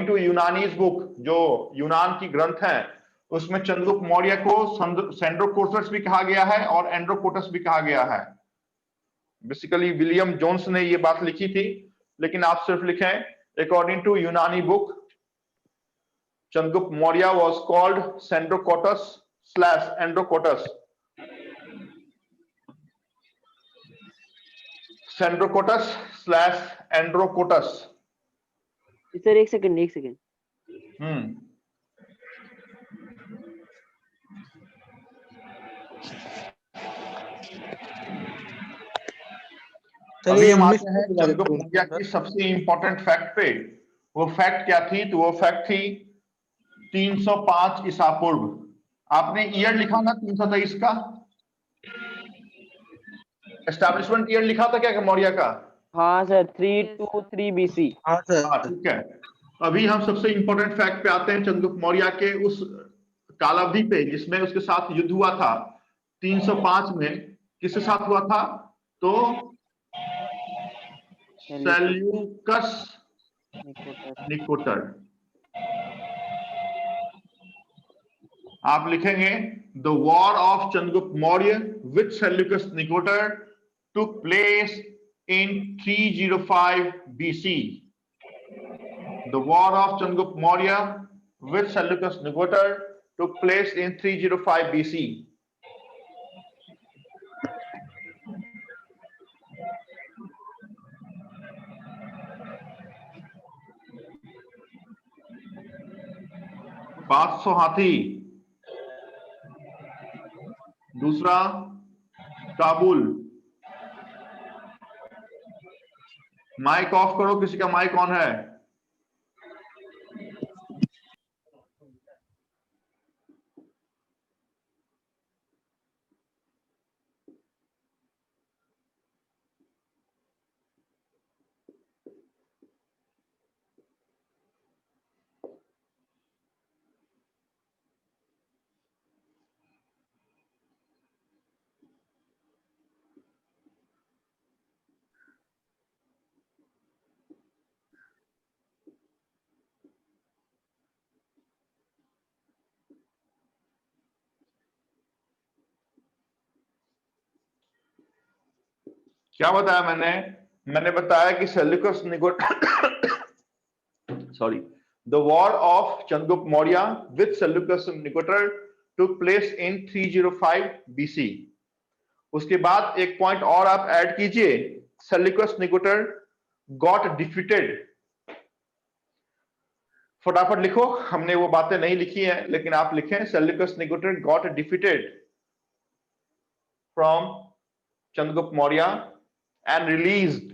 to यूनानीज बुक, जो यूनान की ग्रंथ है, उसमें चंद्रगुप्त मौर्य को सेंड्रोकोटस भी कहा गया है और एंड्रोकोटस भी कहा गया है। बेसिकली विलियम जोन्स ने ये बात लिखी थी, लेकिन आप सिर्फ लिखें अकॉर्डिंग टू यूनानी book Chandragupta Maurya was called Sandrocottus / Androcottus. Sandrocottus / Androcottus. Sir एक सेकंड। अभी हम आते हैं चंद्रगुप्त मौर्य की सबसे इंपॉर्टेंट फैक्ट पे। वो फैक्ट क्या थी? तो वो फैक्ट थी 305 ईसा पूर्व। आपने ईयर लिखा ना 323 का, एस्टैब्लिशमेंट ईयर लिखा था क्या मौर्य का? हाँ सर 323 BC। हाँ सर। हाँ ठीक है। अभी हम सबसे इंपॉर्टेंट फैक्ट पे आते हैं चंद्रगुप्त मौर्य के उस कालावधि पे जिसमें उसके साथ युद्ध हुआ था 305 में। किसके साथ हुआ था? तो सेल्यूकस निकोटर। आप लिखेंगे the war of Chandragupta Maurya with Seleucus Nicator took place in 305 BC। The war of Chandragupta Maurya with Seleucus Nicator took place in 305 BC. पांच सौ हाथी। दूसरा काबुल। माइक ऑफ करो, किसी का माइक ऑन है? क्या बताया मैंने बताया कि Seleucus Nicator sorry, the war of Chandragupta Maurya with Seleucus Nicator took place in 305 BC। उसके बाद एक पॉइंट और आप ऐड कीजिए, सेल्यूकस निकोटर गॉट डिफीटेड। फटाफट लिखो, हमने वो बातें नहीं लिखी हैं लेकिन आप लिखें Seleucus Nicator got defeated from Chandragupta Maurya and released.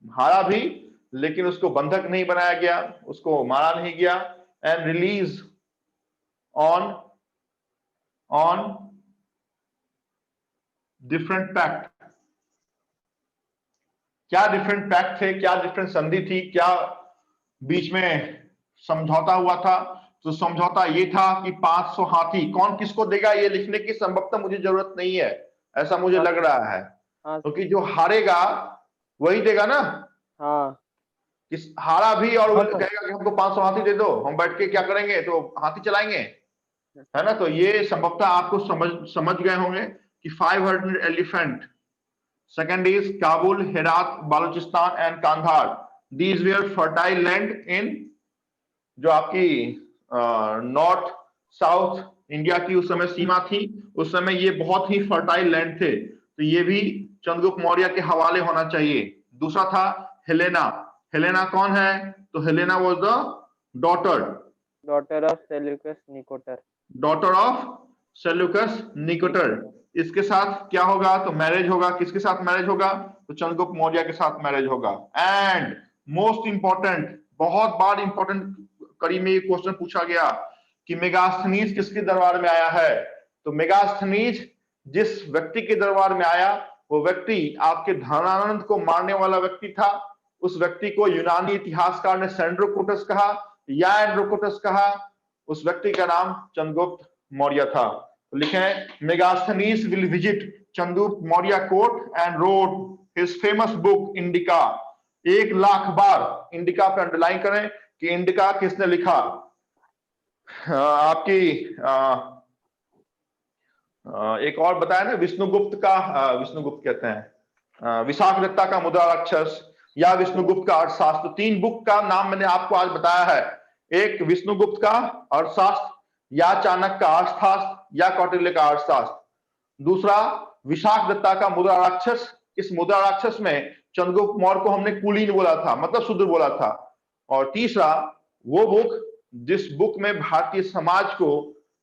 हारा भी लेकिन उसको बंधक नहीं बनाया गया, उसको मारा नहीं गया। And release on different pact. क्या डिफरेंट पैक्ट थे, क्या डिफरेंट संधि थी, क्या बीच में समझौता हुआ था? तो समझौता ये था कि 500 हाथी कौन किसको देगा ये लिखने की संभवतः मुझे जरूरत नहीं है, ऐसा मुझे लग रहा है, क्योंकि जो हारेगा वही देगा ना। हाँ हारा भी और कहेगा कि हमको 500 हाथी दे दो, हम बैठ के क्या करेंगे, तो हाथी चलाएंगे, है ना। तो ये संभवतः आपको समझ गए होंगे कि 500 elephant. Second is Kabul, Herat, Baluchistan and Kandahar. These were fertile land in जो आपकी नॉर्थ साउथ इंडिया की उस समय सीमा थी, उस समय ये बहुत ही फर्टाइल लैंड थे। तो ये भी चंद्रगुप्त मौर्य के हवाले होना चाहिए। दूसरा था हेलेना। हेलेना कौन है? तो Helena was the daughter of Seleucus Nicator. Daughter of Seleucus Nicator. इसके साथ क्या होगा? तो मैरिज होगा। किसके साथ मैरिज होगा? तो चंद्रगुप्त मौर्य के साथ मैरिज होगा। एंड मोस्ट इंपॉर्टेंट, बहुत बार इंपॉर्टेंट कड़ी में ये क्वेश्चन पूछा गया कि मेगास्थनीज किसके दरबार में आया है? तो मेगास्थनीज जिस व्यक्ति के दरबार में आया, वो व्यक्ति आपके धनानंद को मारने वाला व्यक्ति था। उस व्यक्ति को यूनानी इतिहासकार ने सेंड्रोकोटस कहा या एंड्रोकोटस कहा। उस व्यक्ति का नाम चंद्रगुप्त मौर्य था। तो लिखें, Megasthenes will visit Chandragupta Maurya court and wrote his famous book indica. 1,00,000 bar indica पे अंडरलाइन करें कि इंडिका किसने लिखा। आपकी एक और बताया ना, विष्णुगुप्त का, विष्णुगुप्त कहते हैं, विशाखदत्ता का मुद्रा राक्षस या विष्णुगुप्त का अर्थशास्त्र। 3 बुक का नाम मैंने आपको आज बताया है। एक विष्णुगुप्त का अर्थशास्त्र या चाणक्य का अर्थशास्त्र या कौटिल्य का अर्थशास्त्र। दूसरा विशाखदत्ता का मुद्रा राक्षस। इस मुद्रा राक्षस में चंद्रगुप्त मौर्य को हमने कुलीन बोला था, मतलब शूद्र बोला था। और तीसरा वो बुक जिस बुक में भारतीय समाज को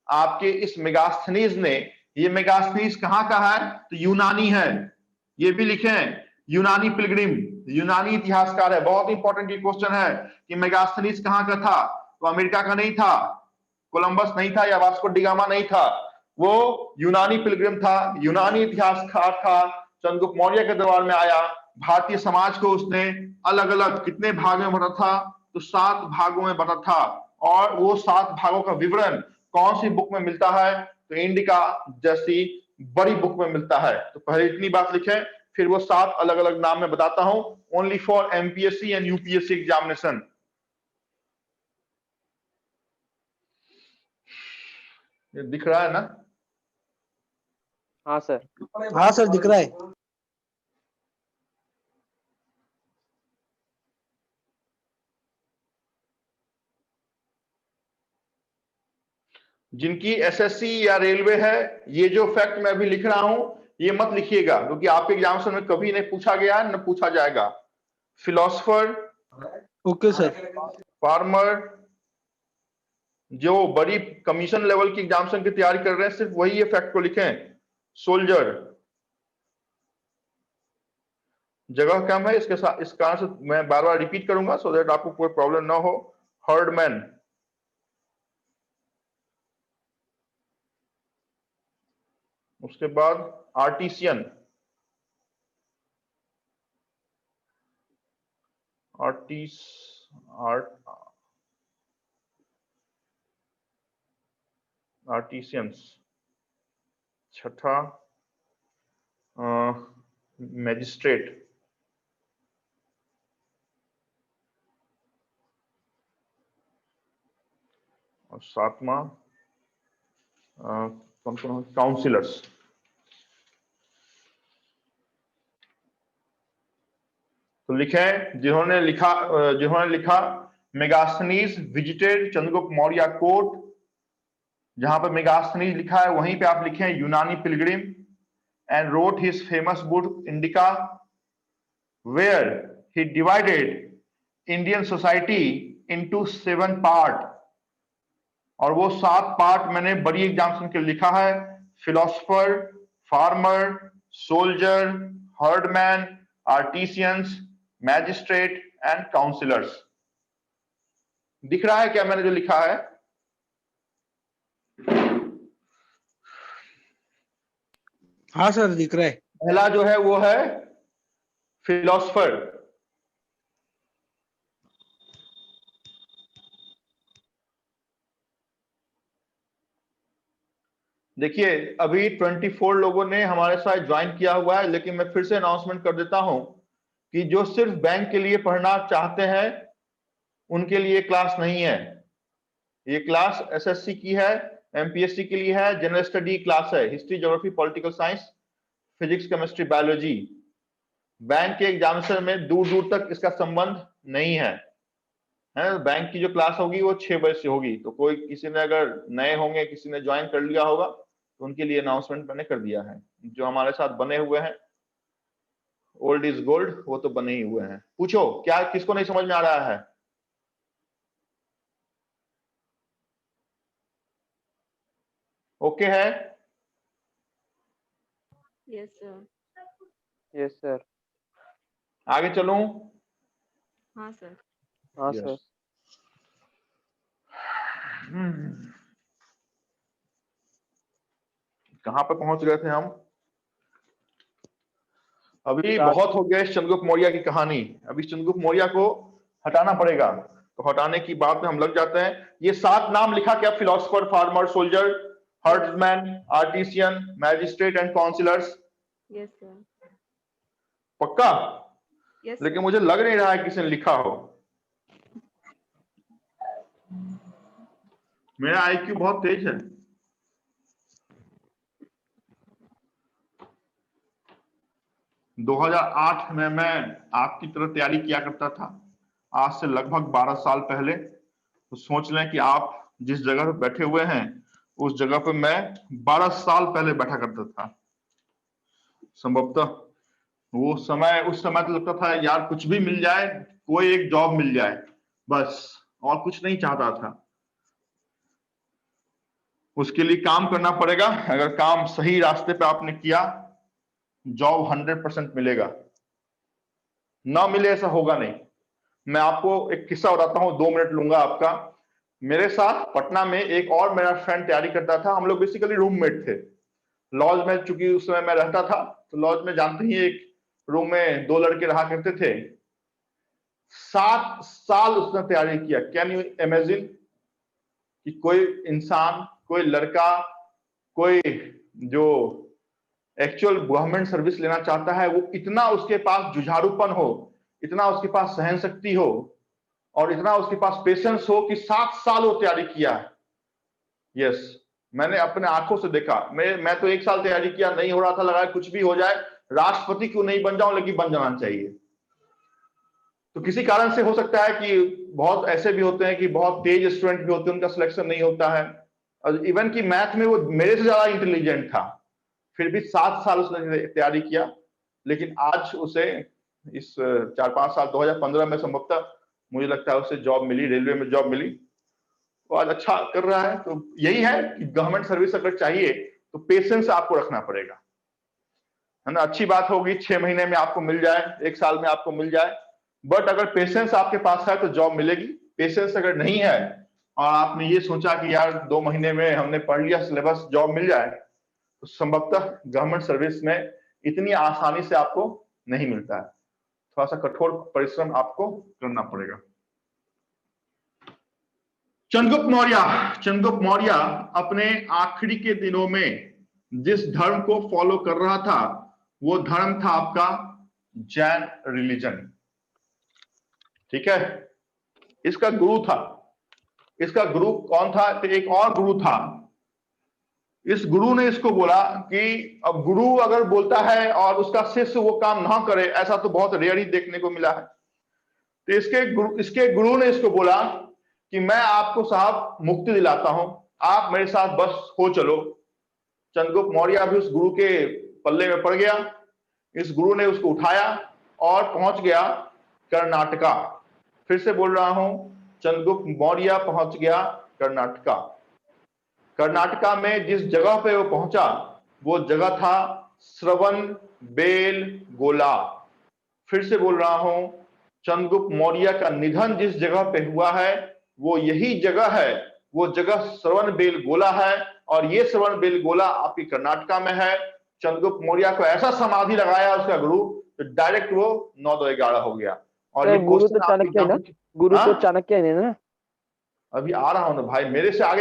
आपके इस मेगास्थनीज ने, ये मेगास्थनीज कहाँ का है? तो यूनानी है। ये भी लिखें, यूनानी पिलग्रिम, यूनानी इतिहासकार है। बहुत इंपॉर्टेंट ये क्वेश्चन है कि मेगास्थनीज कहाँ का था? तो अमेरिका का नहीं था, कोलंबस नहीं था या वास्को डिगामा नहीं था, वो यूनानी पिलग्रिम था, यूनानी इतिहासकार था। चंद्रगुप्त मौर्य के दरबार में आया। भारतीय समाज को उसने अलग अलग कितने भाग में बांटा था? तो 7 भागों में बांटा था। और वो 7 भागों का विवरण कौन सी बुक में मिलता है? तो इंडिका जैसी बड़ी बुक में मिलता है। तो पहले इतनी बात लिखें, फिर वो 7 अलग अलग नाम में बताता हूं, only for MPSC and UPSC examination. ये दिख रहा है ना? हाँ सर। हाँ सर, दिख रहा है। जिनकी एसएससी या रेलवे है, ये जो फैक्ट मैं अभी लिख रहा हूं, ये मत लिखिएगा, क्योंकि आपके एग्जामिनेशन में कभी नहीं पूछा गया, न पूछा जाएगा। Philosopher, okay sir. फार्मर, जो बड़ी कमीशन लेवल की एग्जामिनेशन की तैयारी कर रहे हैं, सिर्फ वही ये फैक्ट को लिखें। सोल्जर, जगह कम है, इसके साथ इस कारण से मैं बार बार रिपीट करूंगा सो दैट आपको कोई प्रॉब्लम ना हो। हर्डमैन, उसके बाद आर्टिसियन, आर्टिसियंस। छठा मैजिस्ट्रेट। और 7वां कौन कौन? काउंसिलर्स। तो लिखें, जिन्होंने लिखा मेगास्थनीज विजिटेड चंद्रगुप्त मौर्य कोर्ट। जहां पर मेगास्थनीज लिखा है वहीं पे आप लिखें यूनानी pilgrim and wrote his famous book Indica, where he divided Indian society into 7 part. और वो 7 पार्ट मैंने बड़ी एग्जामिनेशन के लिए लिखा है। Philosopher, farmer, soldier, herdsman, artisans, magistrate and councillors. दिख रहा है क्या मैंने जो लिखा है? हाँ सर, दिख रहा है। पहला जो है वो है फिलोसफर। देखिए, अभी 24 लोगों ने हमारे साथ ज्वाइन किया हुआ है, लेकिन मैं फिर से अनाउंसमेंट कर देता हूं कि जो सिर्फ बैंक के लिए पढ़ना चाहते हैं उनके लिए क्लास नहीं है। ये क्लास एसएससी की है, एमपीएससी के लिए है, जनरल स्टडी क्लास है। History, geography, political science, physics, chemistry, biology. Bank के एग्जामिनेशन में दूर दूर तक इसका संबंध नहीं है। बैंक की जो क्लास होगी वो 6 बजे से होगी। तो कोई किसी ने अगर नए होंगे, किसी ने ज्वाइन कर लिया होगा, तो उनके लिए अनाउंसमेंट मैंने कर दिया है। जो हमारे साथ बने हुए हैं, ओल्ड इज गोल्ड, वो तो बने ही हुए हैं। पूछो, क्या किसको नहीं समझ में आ रहा है? ओके है? Yes, sir. Yes sir. आगे चलूं? हाँ सर। हाँ Yes. सर। कहां पे पहुंच गए थे हम? अभी स्टार्ट। बहुत हो गया इस चंद्रगुप्त मौर्य की कहानी। अभी चंद्रगुप्त मौर्य को हटाना पड़ेगा। तो हटाने की बात में हम लग जाते हैं। ये 7 नाम लिखा क्या? Philosopher, farmer, soldier, herdsman, artisan, magistrate and councillors. Yes, sir. पक्का? Yes, लेकिन sir. मुझे लग नहीं रहा है किसी ने लिखा हो। मेरा आईक्यू बहुत तेज है। – 2008 में मैं आपकी तरह तैयारी किया करता था, आज से लगभग 12 साल पहले। तो सोच लें कि आप जिस जगह पर बैठे हुए हैं उस जगह पर मैं 12 साल पहले बैठा करता था। संभवतः उस समय तो लगता था यार कुछ भी मिल जाए, कोई एक जॉब मिल जाए, बस, और कुछ नहीं चाहता था। उसके लिए काम करना पड़ेगा। अगर काम सही रास्ते पे आपने किया, जॉब 100% मिलेगा। ना मिले ऐसा होगा नहीं। मैं आपको एक किस्सा बताता हूं, 2 मिनट लूंगा आपका। मेरे साथ पटना में एक और मेरा फ्रेंड तैयारी करता था। हम लोग बेसिकली रूममेट थे। लॉज में, चूंकि उस समय मैं रहता था, तो लॉज में जानते ही एक रूम में 2 लड़के रहा करते थे। 7 साल उसने तैयारी किया। कैन यू इमेजिन कि कोई इंसान, कोई लड़का, कोई जो एक्चुअल गवर्नमेंट सर्विस लेना चाहता है, वो इतना उसके पास जुझारूपन हो, इतना उसके पास सहन शक्ति हो और इतना उसके पास पेशेंस हो कि 7 साल वो तैयारी किया है। यस, मैंने अपने आंखों से देखा। मैं तो 1 साल तैयारी किया, नहीं हो रहा था, लगा कुछ भी हो जाए, राष्ट्रपति क्यों नहीं बन जाऊं, लेकिन बन जाना चाहिए। तो किसी कारण से हो सकता है कि बहुत ऐसे भी होते हैं कि बहुत तेज स्टूडेंट भी होते हैं, उनका सिलेक्शन नहीं होता है। और इवन कि मैथ में वो मेरे से ज्यादा इंटेलिजेंट था, फिर भी 7 साल उसने तैयारी किया। लेकिन आज उसे इस 4-5 साल, 2015 में संभवतः मुझे लगता है उसे जॉब मिली, रेलवे में जॉब मिली। वो आज अच्छा कर रहा है। तो यही है कि गवर्नमेंट सर्विस अगर चाहिए तो पेशेंस आपको रखना पड़ेगा, है ना। अच्छी बात होगी 6 महीने में आपको मिल जाए, 1 साल में आपको मिल जाए, बट अगर पेशेंस आपके पास है तो जॉब मिलेगी। पेशेंस अगर नहीं है और आपने ये सोचा कि यार 2 महीने में हमने पढ़ लिया सिलेबस, जॉब मिल जाए, तो संभवतः गवर्नमेंट सर्विस में इतनी आसानी से आपको नहीं मिलता है। थोड़ा सा कठोर परिश्रम आपको करना पड़ेगा। चंद्रगुप्त मौर्य अपने आखिरी के दिनों में जिस धर्म को फॉलो कर रहा था, वो धर्म था आपका जैन रिलीजन। ठीक है। इसका गुरु था। इसका गुरु कौन था? तो एक और गुरु था। इस गुरु ने इसको बोला कि अब गुरु अगर बोलता है और उसका शिष्य वो काम ना करे, ऐसा तो बहुत रेयर ही देखने को मिला है। तो इसके गुरु ने इसको बोला कि मैं आपको साहब मुक्ति दिलाता हूं, आप मेरे साथ बस हो चलो। चंद्रगुप्त मौर्य भी उस गुरु के पल्ले में पड़ गया। इस गुरु ने उसको उठाया और पहुंच गया कर्नाटका। फिर से बोल रहा हूं, चंद्रगुप्त मौर्य पहुंच गया कर्नाटका। कर्नाटका में जिस जगह पे वो पहुंचा, वो जगह था श्रवणबेलगोला। फिर से बोल रहा हूं, चंद्रगुप्त मौर्य का निधन जिस जगह पे हुआ है, वो यही जगह है। वो जगह श्रवणबेलगोला है और ये श्रवणबेलगोला आपकी कर्नाटका में है। चंद्रगुप्त मौर्य को ऐसा समाधि लगाया उसका गुरु, तो डायरेक्ट वो 9-11 हो गया। और ये गुरु तो क्वेश्चन आपके चाणक्य है ना? गुरु तो चाणक्य है ना? अभी आ रहा हूं ना भाई, मेरे से आगे